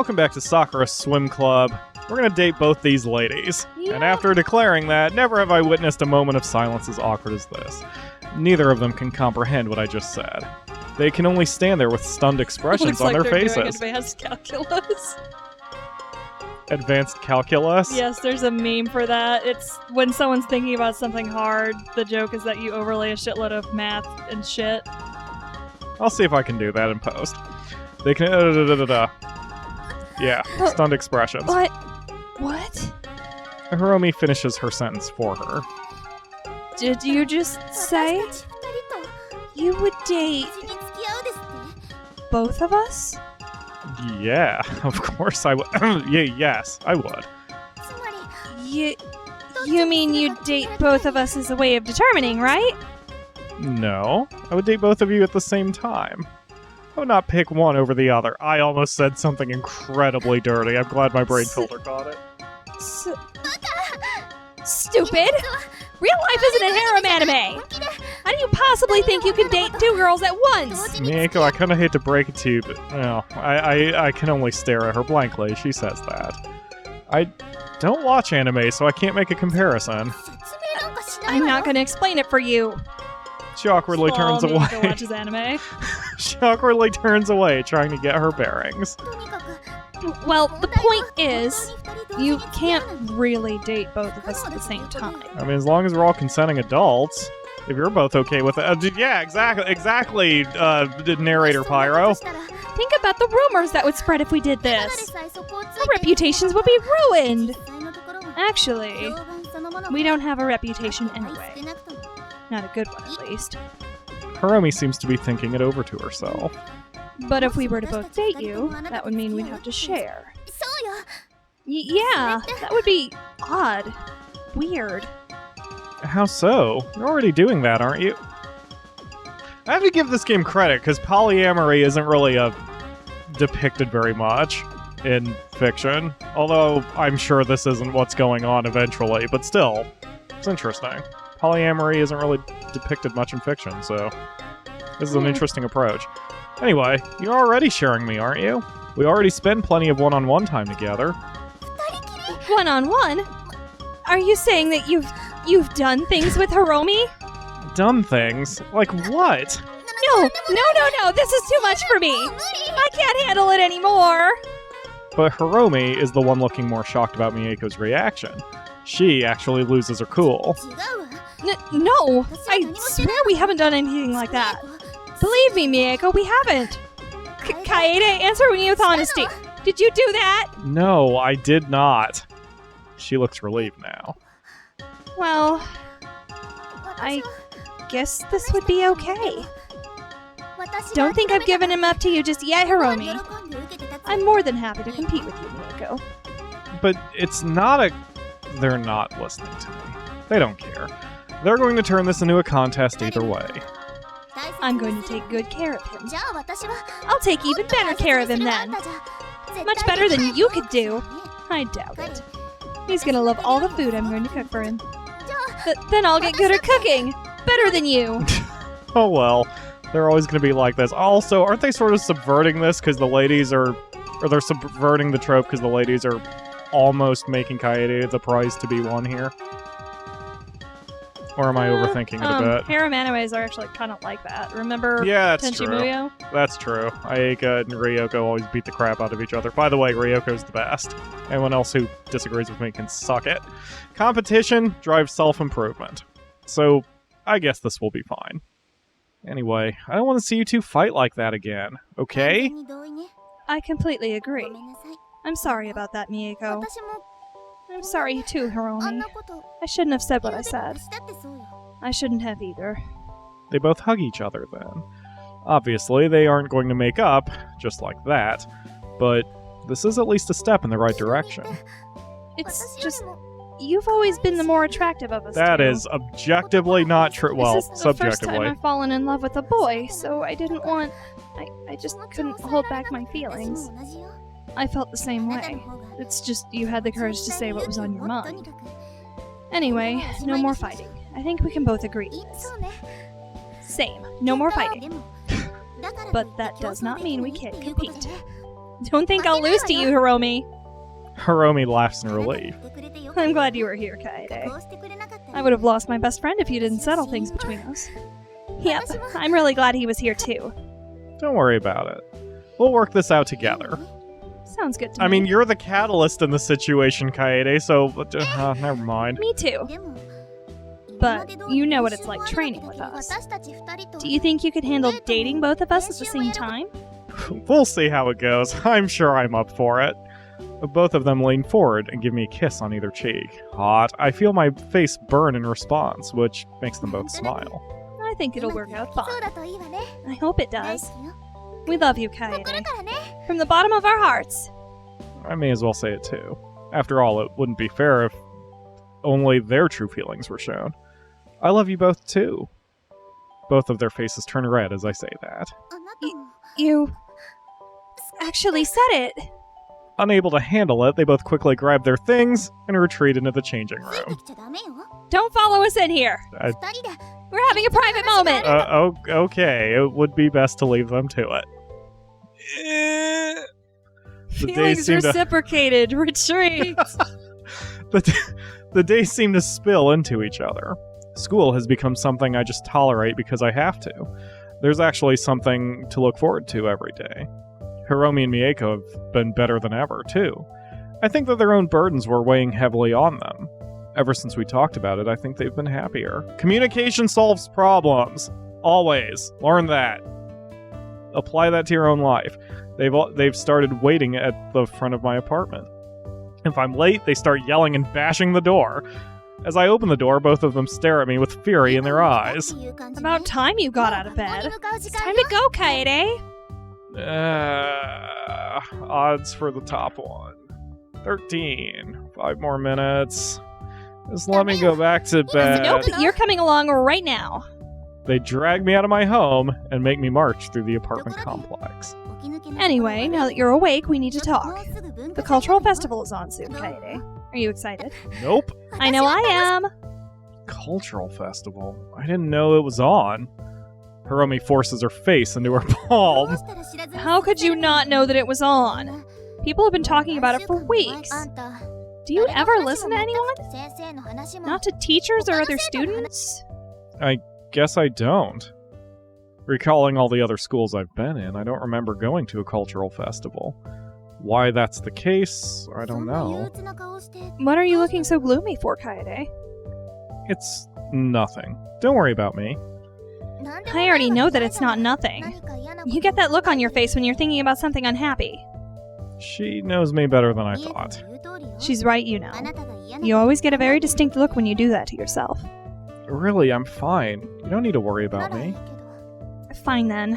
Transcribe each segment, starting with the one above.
Welcome back to Sakura Swim Club. We're gonna date both these ladies. Yeah. And after declaring that, never have I witnessed a moment of silence as awkward as this. Neither of them can comprehend what I just said. They can only stand there with stunned expressions on their faces. Doing advanced calculus. Advanced calculus? Yes, there's a meme for that. It's when someone's thinking about something hard, the joke is that you overlay a shitload of math and shit. I'll see if I can do that in post. They can... Yeah, stunned expressions. What? Hiromi finishes her sentence for her. Did you just say you would date both of us? Yeah, of course I would. Yes, I would. You mean you'd date both of us as a way of determining, right? No, I would date both of you at the same time. I would not pick one over the other. I almost said something incredibly dirty. I'm glad my brain filter caught it. Stupid! Real life isn't a harem anime! How do you possibly think you can date two girls at once? Mieko, I kinda hate to break it to you, but, well, I can only stare at her blankly. She says that. I don't watch anime, so I can't make a comparison. I'm not gonna explain it for you. She awkwardly turns away. Mieko watches anime. She awkwardly turns away, trying to get her bearings. Well, the point is, you can't really date both of us at the same time. I mean, as long as we're all consenting adults. If you're both okay with it. Yeah, exactly, narrator Pyro. Think about the rumors that would spread if we did this. Our reputations would be ruined. Actually, we don't have a reputation anyway. Not a good one, at least. Hiromi seems to be thinking it over to herself. But if we were to both date you, that would mean we'd have to share. Yeah, that would be odd. Weird. How so? You're already doing that, aren't you? I have to give this game credit, because polyamory isn't really depicted very much in fiction. Although, I'm sure this isn't what's going on eventually, but still, it's interesting. Polyamory isn't really depicted much in fiction, so this is an interesting approach. Anyway, you're already sharing me, aren't you? We already spend plenty of one-on-one time together. One-on-one? Are you saying that you've done things with Hiromi? Done things? Like what? No, this is too much for me. I can't handle it anymore. But Hiromi is the one looking more shocked about Mieko's reaction. She actually loses her cool. No, I swear we haven't done anything like that. Believe me, Mieko, we haven't. Kaede, answer me with honesty. Did you do that? No, I did not. She looks relieved now. Well, I guess this would be okay. Don't think I've given him up to you just yet, Hiromi. I'm more than happy to compete with you, Mieko. But it's not They're not listening to me. They don't care. They're going to turn this into a contest either way. I'm going to take good care of him. I'll take even better care of him then. Much better than you could do. I doubt it. He's gonna love all the food I'm going to cook for him. Then I'll get good at cooking! Better than you! Oh well. They're always gonna be like this. Also, aren't they sort of subverting this because the ladies are... Or they're subverting the trope because the ladies are almost making Kaede the prize to be won here? Or am I overthinking it a bit? Harem animes are actually kind of like that. Remember that's Tenchi true. Muyo? That's true. Ayaka and Ryoko always beat the crap out of each other. By the way, Ryoko's the best. Anyone else who disagrees with me can suck it. Competition drives self-improvement. So, I guess this will be fine. Anyway, I don't want to see you two fight like that again, okay? I completely agree. I'm sorry about that, Mieko. I'm sorry too, Hiromi. I shouldn't have said what I said. I shouldn't have either. They both hug each other then. Obviously, they aren't going to make up, just like that, but this is at least a step in the right direction. It's just... You've always been the more attractive of us That two. is objectively not true. Well, this is the subjectively. first time I've fallen in love with a boy, so I didn't want... I just couldn't hold back my feelings. I felt the same way. It's just you had the courage to say what was on your mind. Anyway, no more fighting. I think we can both agree to this. Same. No more fighting. But that does not mean we can't compete. Don't think I'll lose to you, Hiromi. Hiromi laughs in relief. I'm glad you were here, Kaede. I would have lost my best friend if you didn't settle things between us. Yep, I'm really glad he was here too. Don't worry about it. We'll work this out together. Sounds good to me. I mean, you're the catalyst in the situation, Kaede, so never mind. Me too. But you know what it's like training with us. Do you think you could handle dating both of us at the same time? We'll see how it goes. I'm sure I'm up for it. Both of them lean forward and give me a kiss on either cheek. Hot. I feel my face burn in response, which makes them both smile. I think it'll work out fine. I hope it does. We love you, Kaede. From the bottom of our hearts. I may as well say it too. After all, it wouldn't be fair if only their true feelings were shown. I love you both too. Both of their faces turn red as I say that. You actually said it. Unable to handle it, they both quickly grab their things and retreat into the changing room. Don't follow us in here. We're having a private moment. Okay, it would be best to leave them to it. Feelings reciprocated. Retreat. The days seem to spill into each other. School has become something I just tolerate because I have to. There's actually something to look forward to every day. Hiromi and Mieko have been better than ever, too. I think that their own burdens were weighing heavily on them. Ever since we talked about it, I think they've been happier. Communication solves problems. Always. Learn that. Apply that to your own life. They've started waiting at the front of my apartment. If I'm late, they start yelling and bashing the door. As I open the door, both of them stare at me with fury in their eyes. About time you got out of bed. It's time to go, Kaede. Odds for the top one. 13. 5 more minutes. Just let me go back to bed. Nope, you're coming along right now. They drag me out of my home and make me march through the apartment complex. Anyway, now that you're awake, we need to talk. The cultural festival is on soon, Kaede. Are you excited? Nope. I know I am. Cultural festival? I didn't know it was on. Hiromi forces her face into her palm. How could you not know that it was on? People have been talking about it for weeks. Do you ever listen to anyone? Not to teachers or other students? I guess I don't. Recalling all the other schools I've been in, I don't remember going to a cultural festival. Why that's the case, I don't know. What are you looking so gloomy for, Kaede? It's nothing. Don't worry about me. I already know that it's not nothing. You get that look on your face when you're thinking about something unhappy. She knows me better than I thought. She's right, you know. You always get a very distinct look when you do that to yourself. Really, I'm fine. You don't need to worry about me. Fine then.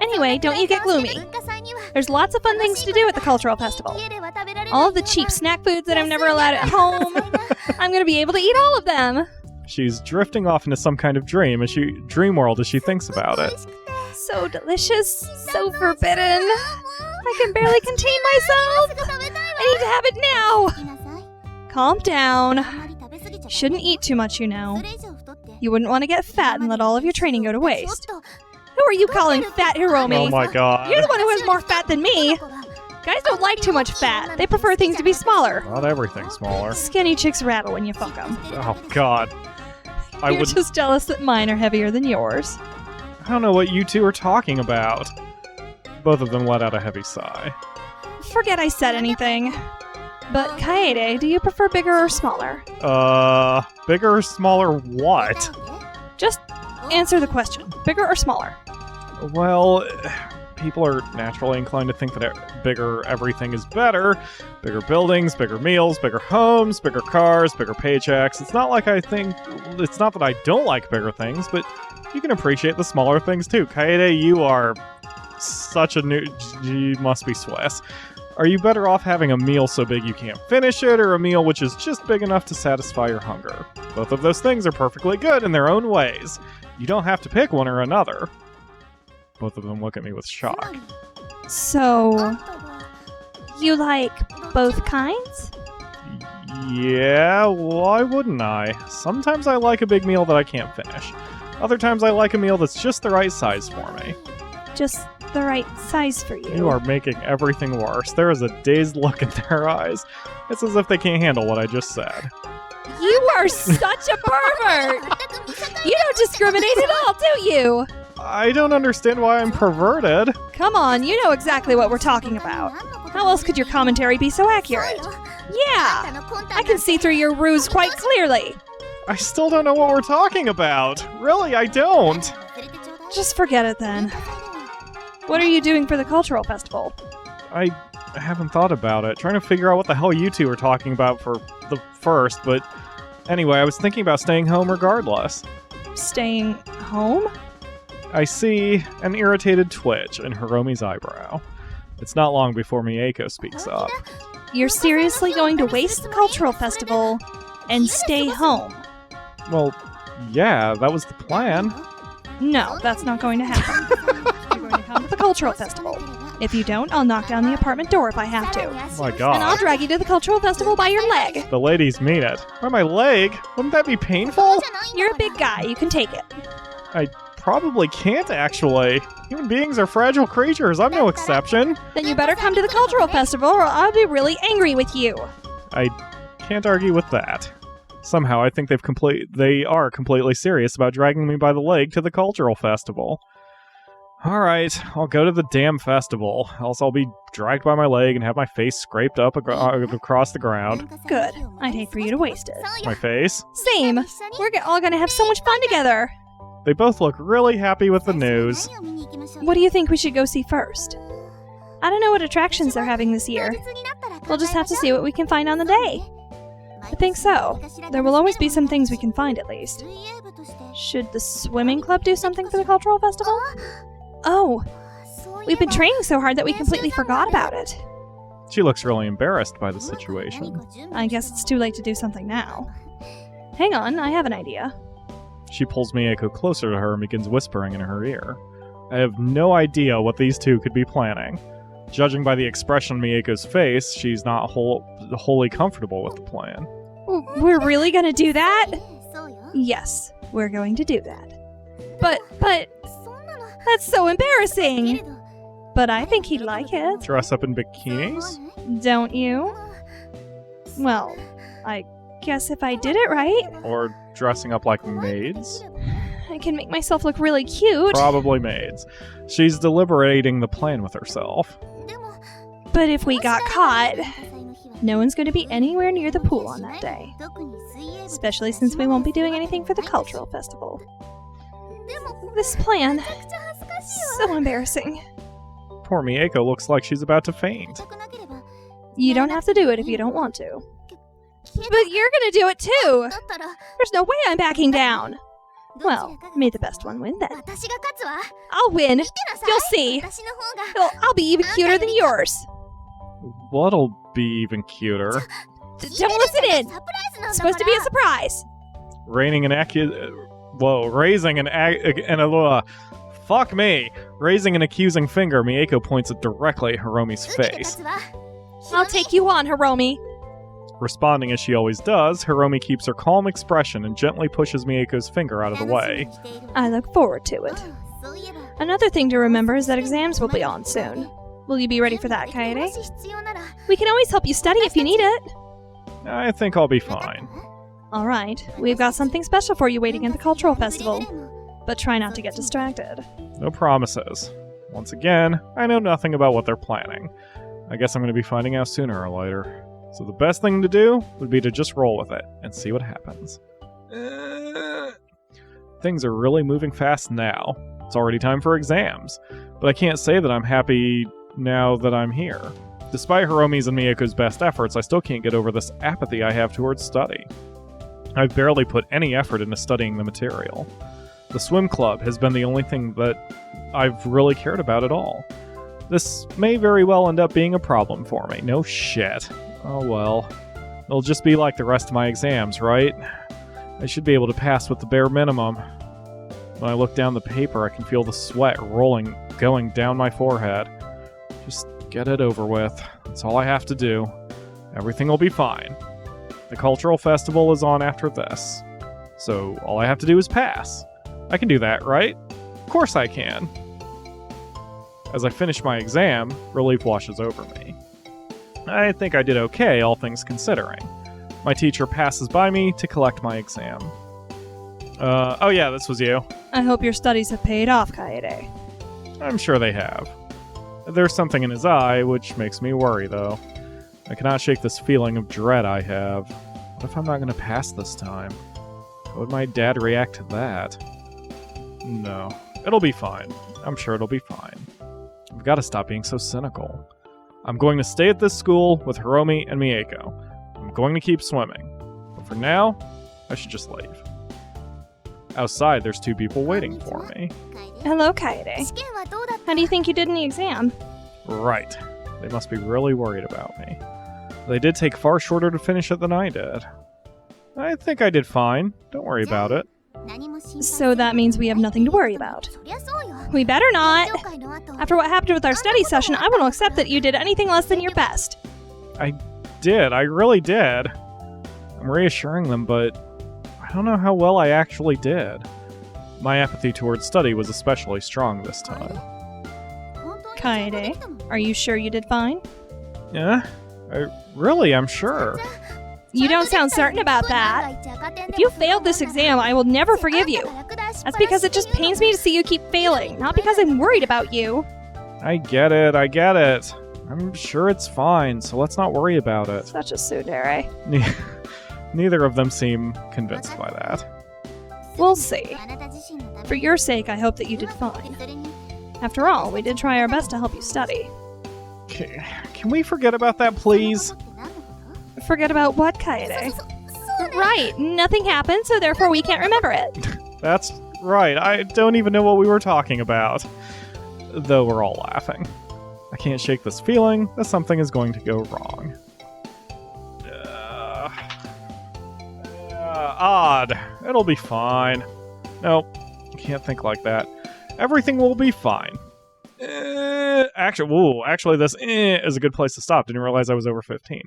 Anyway, don't you get gloomy. There's lots of fun things to do at the cultural festival. All of the cheap snack foods that I'm never allowed at home. I'm going to be able to eat all of them. She's drifting off into some kind of dream world as she thinks about it. So delicious, so forbidden. I can barely contain myself. I need to have it now. Calm down. Shouldn't eat too much, you know. You wouldn't want to get fat and let all of your training go to waste. Who are you calling fat, Hiromi? Oh my god. You're the one who has more fat than me. Guys don't like too much fat. They prefer things to be smaller. Not everything's smaller. Skinny chicks rattle when you fuck them. Oh god. You're just jealous that mine are heavier than yours. I don't know what you two are talking about. Both of them let out a heavy sigh. Forget I said anything. But Kaede, do you prefer bigger or smaller? Bigger or smaller what? Just answer the question. Bigger or smaller? Well, people are naturally inclined to think that bigger everything is better. Bigger buildings, bigger meals, bigger homes, bigger cars, bigger paychecks. It's not that I don't like bigger things, but you can appreciate the smaller things too. Kaede, you are such a you must be Swiss. Are you better off having a meal so big you can't finish it, or a meal which is just big enough to satisfy your hunger? Both of those things are perfectly good in their own ways. You don't have to pick one or another. Both of them look at me with shock. So, you like both kinds? Yeah, why wouldn't I? Sometimes I like a big meal that I can't finish. Other times I like a meal that's just the right size for me. just the right size for you. You are making everything worse. There is a dazed look in their eyes. It's as if they can't handle what I just said. You are such a pervert! You don't discriminate at all, do you? I don't understand why I'm perverted. Come on, you know exactly what we're talking about. How else could your commentary be so accurate? Yeah! I can see through your ruse quite clearly. I still don't know what we're talking about. Really, I don't. Just forget it then. What are you doing for the cultural festival? I haven't thought about it. Trying to figure out what the hell you two are talking about for the first, but anyway, I was thinking about staying home regardless. Staying home? I see an irritated twitch in Hiromi's eyebrow. It's not long before Mieko speaks up. You're seriously going to waste the cultural festival and stay home? Well, yeah, that was the plan. No, that's not going to happen. You're going to come to the cultural festival. If you don't, I'll knock down the apartment door if I have to. Oh my god. And I'll drag you to the cultural festival by your leg. The ladies mean it. By my leg? Wouldn't that be painful? You're a big guy. You can take it. I probably can't, actually. Human beings are fragile creatures. I'm no exception. Then you better come to the cultural festival or I'll be really angry with you. I can't argue with that. Somehow, I think they are completely serious about dragging me by the leg to the cultural festival. Alright, I'll go to the damn festival, else I'll be dragged by my leg and have my face scraped up across the ground. Good. I'd hate for you to waste it. My face? Same. We're all gonna have so much fun together. They both look really happy with the news. What do you think we should go see first? I don't know what attractions they're having this year. We'll just have to see what we can find on the day. I think so. There will always be some things we can find, at least. Should the swimming club do something for the cultural festival? Oh, we've been training so hard that we completely forgot about it. She looks really embarrassed by the situation. I guess it's too late to do something now. Hang on, I have an idea. She pulls Mieko closer to her and begins whispering in her ear. I have no idea what these two could be planning. Judging by the expression on Mieko's face, she's not wholly comfortable with the plan. We're really gonna do that? Yes, we're going to do that. But, that's so embarrassing! But I think he'd like it. Dress up in bikinis? Don't you? Well, I guess if I did it right... Or dressing up like maids? I can make myself look really cute. Probably maids. She's deliberating the plan with herself. But if we got caught, no one's going to be anywhere near the pool on that day. Especially since we won't be doing anything for the cultural festival. This plan, so embarrassing. Poor Mieko looks like she's about to faint. You don't have to do it if you don't want to. But you're going to do it too! There's no way I'm backing down! Well, may the best one win then. I'll win! You'll see! I'll be even cuter than yours! What'll be even cuter? Don't listen in! It's supposed to be a surprise! Raising an accusing finger, Mieko points it directly at Hiromi's face. I'll take you on, Hiromi! Responding as she always does, Hiromi keeps her calm expression and gently pushes Mieko's finger out of the way. I look forward to it. Another thing to remember is that exams will be on soon. Will you be ready for that, Kaede? We can always help you study if you need it. I think I'll be fine. Alright, we've got something special for you waiting at the cultural festival. But try not to get distracted. No promises. Once again, I know nothing about what they're planning. I guess I'm going to be finding out sooner or later. So the best thing to do would be to just roll with it and see what happens. Things are really moving fast now. It's already time for exams. But I can't say that I'm happy now that I'm here. Despite Hiromi's and Miyoko's best efforts, I still can't get over this apathy I have towards study. I've barely put any effort into studying the material. The swim club has been the only thing that I've really cared about at all. This may very well end up being a problem for me. No shit. Oh well. It'll just be like the rest of my exams, right? I should be able to pass with the bare minimum. When I look down the paper, I can feel the sweat going down my forehead. Just get it over with. That's all I have to do. Everything will be fine. The cultural festival is on after this. So all I have to do is pass. I can do that, right? Of course I can. As I finish my exam, relief washes over me. I think I did okay, all things considering. My teacher passes by me to collect my exam. Oh yeah, this was you. I hope your studies have paid off, Kaede. I'm sure they have. There's something in his eye, which makes me worry, though. I cannot shake this feeling of dread I have. What if I'm not going to pass this time? How would my dad react to that? No. It'll be fine. I'm sure it'll be fine. I've got to stop being so cynical. I'm going to stay at this school with Hiromi and Mieko. I'm going to keep swimming. But for now, I should just leave. Outside, there's two people waiting for me. Hello, Kaede. How do you think you did in the exam? Right. They must be really worried about me. They did take far shorter to finish it than I did. I think I did fine. Don't worry about it. So that means we have nothing to worry about. We better not. After what happened with our study session, I won't accept that you did anything less than your best. I did. I really did. I'm reassuring them, but I don't know how well I actually did. My apathy towards study was especially strong this time. Kaede, are you sure you did fine? Yeah? I'm sure. You don't sound certain about that. If you failed this exam, I will never forgive you. That's because it just pains me to see you keep failing, not because I'm worried about you. I get it. I'm sure it's fine, so let's not worry about it. Such a tsundere. Neither of them seem convinced by that. We'll see. For your sake, I hope that you did fine. After all, we did try our best to help you study. Can we forget about that, please? Forget about what, Kaede? Right, nothing happened, so therefore we can't remember it. That's right, I don't even know what we were talking about. Though we're all laughing. I can't shake this feeling that something is going to go wrong. Odd. It'll be fine. Nope, can't think like that. Everything will be fine. Actually, this is a good place to stop. Didn't realize I was over 15.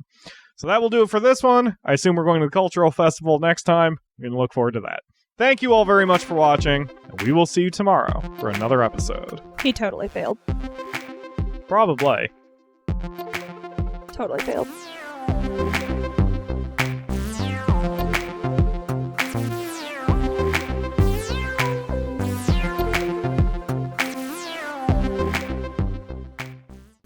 So that will do it for this one. I assume we're going to the Cultural Festival next time. I'm going to look forward to that. Thank you all very much for watching, and we will see you tomorrow for another episode. He totally failed. Probably. Totally failed.